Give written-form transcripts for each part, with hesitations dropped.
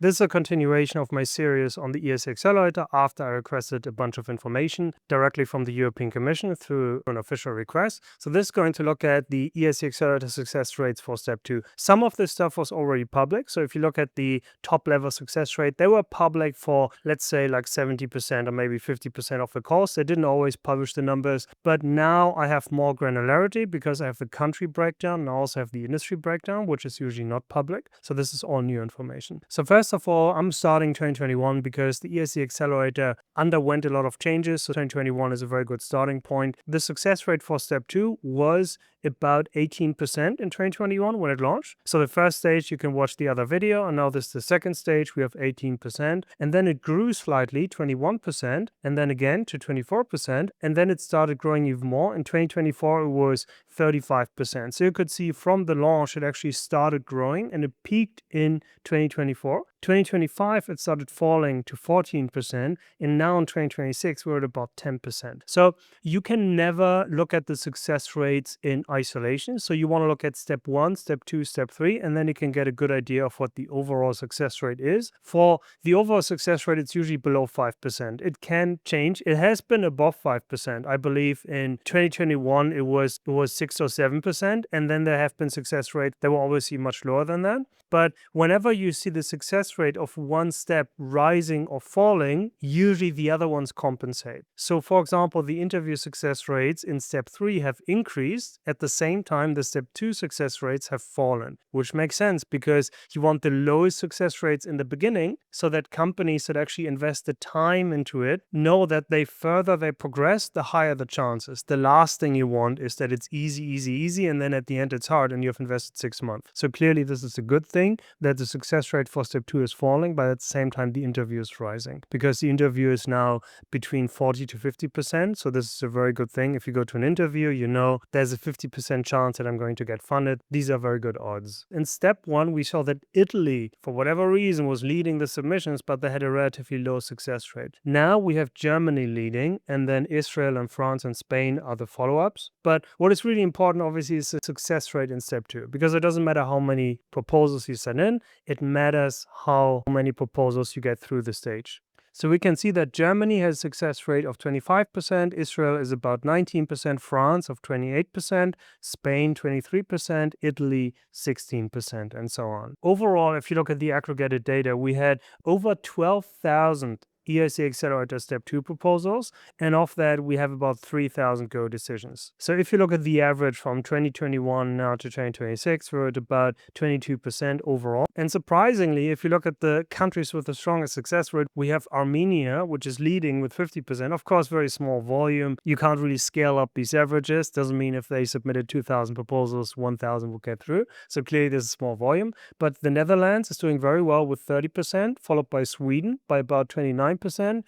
This is a continuation of my series on the EIC Accelerator after I requested a bunch of information directly from the European Commission through an official request. So this is going to look at the EIC Accelerator success rates for step 2. Some of this stuff was already public. So if you look at the top level success rate, they were public for, let's say, like 70% or maybe 50% of the course. They didn't always publish the numbers, but now I have more granularity because I have the country breakdown and I also have the industry breakdown, which is usually not public. So this is all new information. So first of all, I'm starting 2021 because the EIC Accelerator underwent a lot of changes. So 2021 is a very good starting point. The success rate for step 2 was about 18% in 2021 when it launched. So the first stage, you can watch the other video, and now this is the second stage, we have 18%, and then it grew slightly, 21%, and then again to 24%, and then it started growing even more. In 2024, it was 35%. So you could see from the launch, it actually started growing, and it peaked in 2024. 2025, it started falling to 14%, and now in 2026, we're at about 10%. So you can never look at the success rates in isolation. So you want to look at step 1, step 2, step 3, and then you can get a good idea of what the overall success rate is. For the overall success rate, it's usually below 5%. It can change. It has been above 5%. I believe in 2021, it was 6 or 7%, and then there have been success rates that were obviously much lower than that. But whenever you see the success rate of one step rising or falling, usually the other ones compensate. So for example, the interview success rates in step 3 have increased. At the same time, the step 2 success rates have fallen, which makes sense because you want the lowest success rates in the beginning so that companies that actually invest the time into it know that the further they progress, the higher the chances. The last thing you want is that it's easy, and then at the end it's hard and you've invested 6 months. So clearly this is a good thing that the success rate for step 2 is falling, but at the same time the interview is rising because the interview is now between 40 to 50%. So this is a very good thing. If you go to an interview, you know there's a 50% chance that I'm going to get funded. These are very good odds. In step 1, we saw that Italy, for whatever reason, was leading the submissions, but they had a relatively low success rate. Now we have Germany leading, and then Israel and France and Spain are the follow-ups. But what is really important, obviously, is the success rate in step 2, because it doesn't matter how many proposals you send in, it matters how many proposals you get through the stage. So we can see that Germany has a success rate of 25%, Israel is about 19%, France of 28%, Spain 23%, Italy 16%, and so on. Overall, if you look at the aggregated data, we had over 12,000 EIC Accelerator Step 2 proposals, and of that we have about 3,000 go decisions. So if you look at the average from 2021 now to 2026, we're at about 22% overall. And surprisingly, if you look at the countries with the strongest success rate, we have Armenia, which is leading with 50%. Of course, very small volume. You can't really scale up these averages. Doesn't mean if they submitted 2,000 proposals, 1,000 will get through. So clearly this is small volume. But the Netherlands is doing very well with 30%, followed by Sweden by about 29%,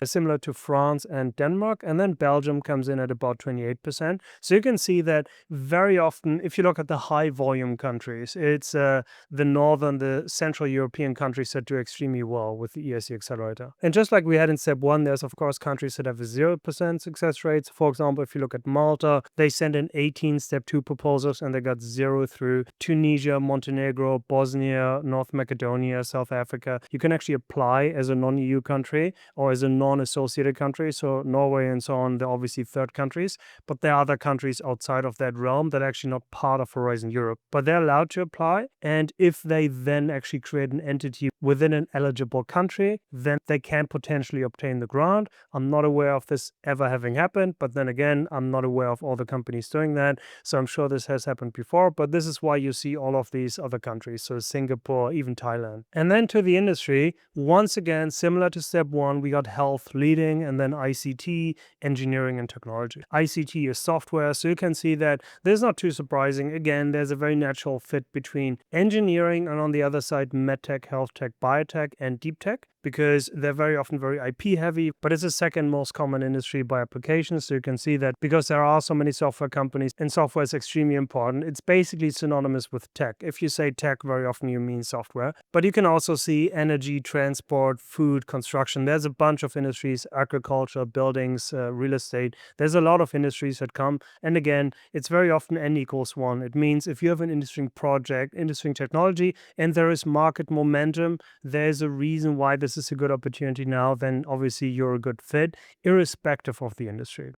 similar to France and Denmark, and then Belgium comes in at about 28%. So you can see that very often, if you look at the high volume countries, it's the northern, the central European countries that do extremely well with the EIC Accelerator. And just like we had in step 1, there's of course countries that have a 0% success rates. For example, if you look at Malta, they sent in 18 step 2 proposals and they got 0 through. Tunisia, Montenegro, Bosnia, North Macedonia, South Africa. You can actually apply as a non-EU country or as a non-associated country. So Norway and so on, they're obviously third countries, but there are other countries outside of that realm that are actually not part of Horizon Europe, but they're allowed to apply. And if they then actually create an entity within an eligible country, then they can potentially obtain the grant. I'm not aware of this ever having happened, but then again, I'm not aware of all the companies doing that. So I'm sure this has happened before, but this is why you see all of these other countries. So Singapore, even Thailand. And then to the industry, once again, similar to step 1, we got health leading, and then ICT, engineering and technology. ICT is software, so you can see that this is not too surprising. Again, there's a very natural fit between engineering and on the other side, medtech, health tech, biotech, and deep tech, because they're very often very IP heavy, but it's the second most common industry by applications. So you can see that because there are so many software companies and software is extremely important, it's basically synonymous with tech. If you say tech, very often you mean software, but you can also see energy, transport, food, construction. There's a bunch of industries: agriculture, buildings, real estate. There's a lot of industries that come. And again, it's very often N equals one. It means if you have an interesting project, interesting technology, and there is market momentum, there's a reason why this is a good opportunity now, then obviously you're a good fit, irrespective of the industry.